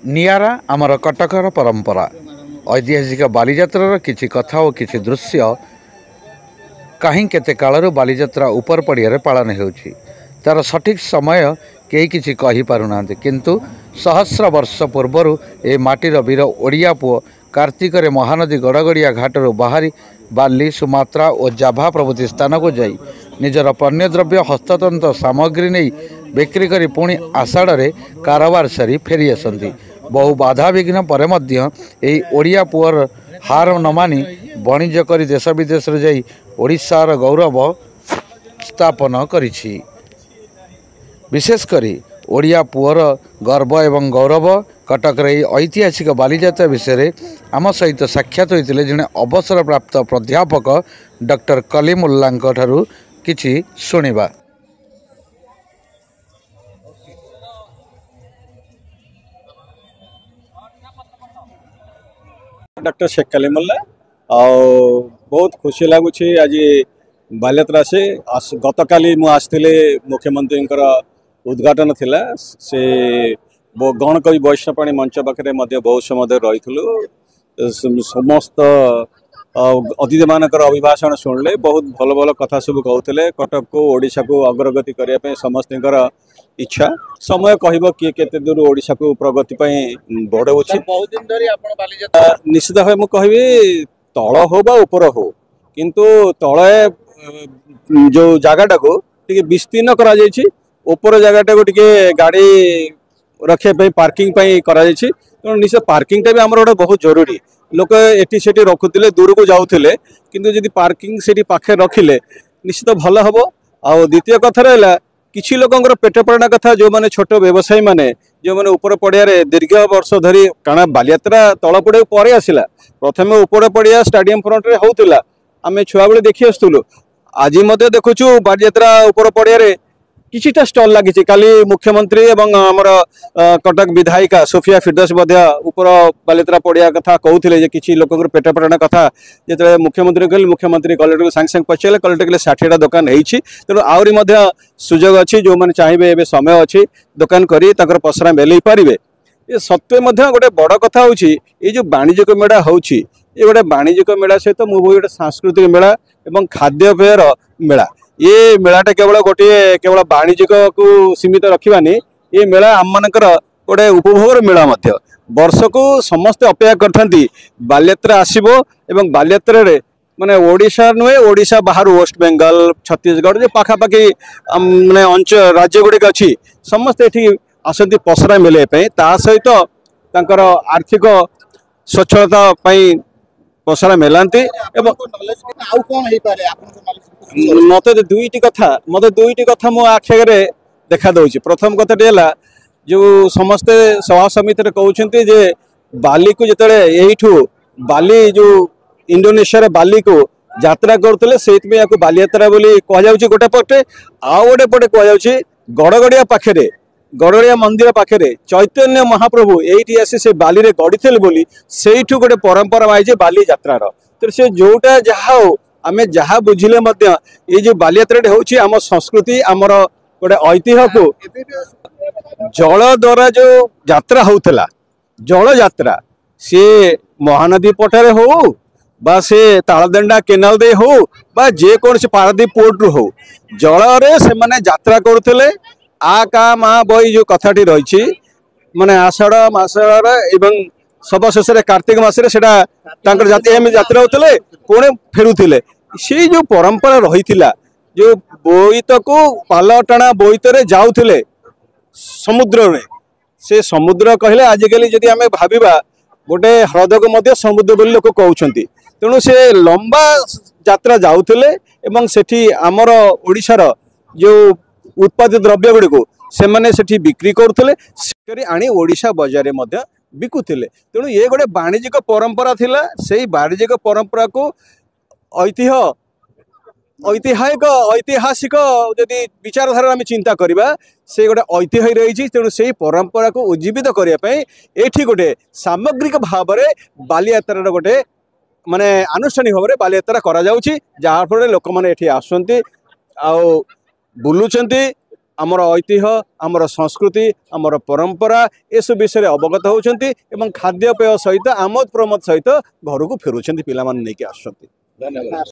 नियारा आमर कटकर परंपरा ऐतिहासिक बालीजात्रार किछि कथा और किछि दृश्य कहीं केते कालरू बालीजात्रा उपर पड़िया पालन होउछि। तार सठिक समय कई किछि कहि पारुनांते, किंतु सहस्र वर्ष पूर्वर ए माटीर वीर ओडिया पुओ कार्तिक रे महानदी गड़गड़िया घाटरू बाहरी बाली सुमात्रा और जाभा प्रभृति स्थान को जाई निजर पण्यद्रव्य हस्ततंत्र सामग्री नहीं बिक्री करी पुणी आषाढ़ रे कारोबार सारी फेरी आसती। बहु बाधा विघ्न पर मध्य एई ओडिया पुअर हार न मानी वाणिज्य करी देश विदेश रे जाई ओडिशार गौरव स्थापन करिछि। विशेषकर ओडिया पुअर गर्व एवं गौरव कटक ऐतिहासिक बालीजात्रा विषय आम सहित साक्षात होते जड़े अवसर प्राप्त प्राध्यापक डॉक्टर कलीमुल्ला किछि शुणिबा। डॉक्टर शेख कलीमुल्ला बहुत खुशी लगुच आज बालीजात्रा से गत काली मुझे मुख्यमंत्री उद्घाटन थिला से गणकवि वैष्णवपाणी मंच पाखे बहुत समय रही समस्त अतिथि मानकर अभिभाषण शुणिले बहुत भल भल कथा सब कहते कटक को ओडिशा को अग्रगति करने समस्त इच्छा समय कह किए केते दूर ओडिशा को प्रगति बढ़ाऊँ निश्चित भाव मुझे कहबी तल हो बा ऊपर हो किंतु तले जो जगटा को विस्तीर्ण करा ऊपर जगटा को गाड़ी रखे पार्किंग करा तेणु निश्चय पार्किंगटा भी आमर गोटे बहुत जरूरी। लोक एटी सेठी रखुले दूर को जाऊे किंतु जदि पार्किंग से पाखे रखिले निश्चित भल हम। आ द्वितीय कथा रहा किसी लोकंर पेट पालना कथा जो मैंने छोट व्यवसायी मैंने जो मैंने ऊपर पड़िया दीर्घ वर्ष धरी कारण बालीजात्रा तल पड़े पर आसला प्रथम ऊपर पड़िया स्टाडियम फ्रंट रे होउतिला आमे छुआ बेले देखि आस्तुलु आज देखुचु बालीजात्रा ऊपर पड़िया किछिटा स्टल लगी काली मुख्यमंत्री एवं आमर कटक विधायिका सोफिया फिरदौस ऊपर बालीजात्रा पड़िया कथा कहते किसी लोक पेट पालना कथा जो मुख्यमंत्री कहले मुख्यमंत्री कलेक्टर को सांगे सांगे पचारे कलेक्टर कहले 60टा दुकान होती तेणु आहरी सुजोग अच्छी जो मैंने चाहिए ए समय अच्छी दुकान कर पसरा मेल पारे ये सत्वे गोटे बड़ कथा हूँ ये जो वाणिज्यिक मेला होची ये गोटे वाणिज्यिक मेला सहित मुझे गोटे सांस्कृतिक मेला एवं खाद्यपेयर मेला ये मेलाटा केवल गोटे केवल वाणिज्यिक को सीमित रखानी ये मेला आम मानकर गोटे उपभोगर मेला वर्ष को समस्ते अपेक्षा करथांती बालीजात्रा आसीबो एवं बालीजात्रा रे माने ओडिशा नुहे ओडिशा बाहर वेस्ट बेंगल छत्तीसगढ़ जो पाखापाखि माने अंचल राज्य गुड़िक अच्छी समस्ते ये आसती पसरा मिले ता सहित तांकर आर्थिक स्वच्छता पसरा मेलांती मत दुईटी कथा मो आखिरे देखा दौची। प्रथम कथाटी है जो समस्ते सभा समिति कहते जे बाली को जिते यू बाली जो इंडोनेशिया बाली को यात्रा करते से बालीजात्रा बोली कहुच्छे गोटे पटे आउ गोटे पटे कहुच्छे गड़गड़िया पाखे गड़गड़िया मंदिर पाखे चैतन्य महाप्रभु ये आसी से बाली रे गड़ी बोली से गोटे परंपरा आई बाली यात्रार तो से जोटा जहाँ हो आम जहाँ बुझिले ये जो बालीजात्रा होची आम संस्कृति आमर गोटे ऐतिह्य को जल द्वारा जो यात्रा होता जल यात्रा सी महानदी पटारे हो बा से तालदेंडा केनाल दे हो बा जे कौन से पारादीप पोर्ट रु हो जल से माने यात्रा करते आ का माँ बई जो कथाटी रही माने आषाढ़ मासर एवं सब शेष कार्तिक मासरे यात्रा होते पुणे फेरुले से जो परंपरा रही जो बोईत को पाल टाणा बोईत जाऊे समुद्र रे से समुद्र कहले आजिकल जदि आम भाविबा गोटे ह्रद को समुद्र बोली लोक कहते तेणु से लंबा यात्रा जाऊे एवं सेठी आमर ओडिशार जो उत्पादित द्रव्य गुड़ी को से मैंने सेठी बिक्री करुले आनी ओडिशा बजार में बिकुले तेणु ये गोटे वाणिज्यिक परंपरा थिला से वाणिज्यिक परंपरा को ऐतिहासिक जदि विचारधारा आम चिंता करवा से गोटे ऐतिह्य रही तेणु से परंपरा को उज्जीवित करने ये गोटे सामग्रिक भाव में बालीजात्रा गोटे माने आनुष्ठानिक भाव में बालीजात्रा करा जाउछि जहाँ फल लोक मैंने ये आसुँच बुलुंट आमर ऐतिह्य आमर संस्कृति आमर परंपरा एसब विषय अवगत होती खाद्यपेय सहित आमोद प्रमोद सहित घर को फेरुंट पिला नहीं आस।